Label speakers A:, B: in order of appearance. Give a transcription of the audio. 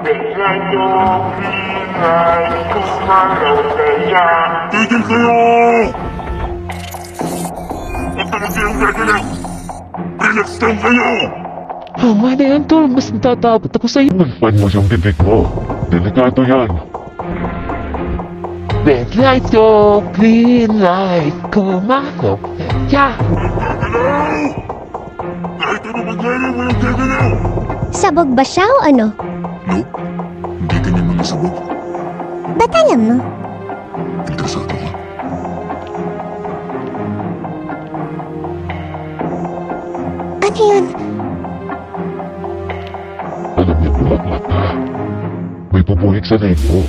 A: medyo ingay kumalaw kaya.
B: Tigil kayo! Huwag naman kayong gagalaw! Relax lang kayo!
C: Tama na yan, tol. Mas natatakot ako sa'yo.
B: Nagpan mo yung bibig mo. Delikado yan.
C: Red light go, green light, kumako. Yeah!
B: Gagalaw! Kahit ano mangyari, walang gagalaw!
D: Sabog ba siya o ano?
B: No, hindi ganyan mga sabog.
D: Ba't alam mo?
B: Interesado ka.
D: Ano yun?
B: Alam niyo, bulaklak ka. May pupulik sa leeg mo.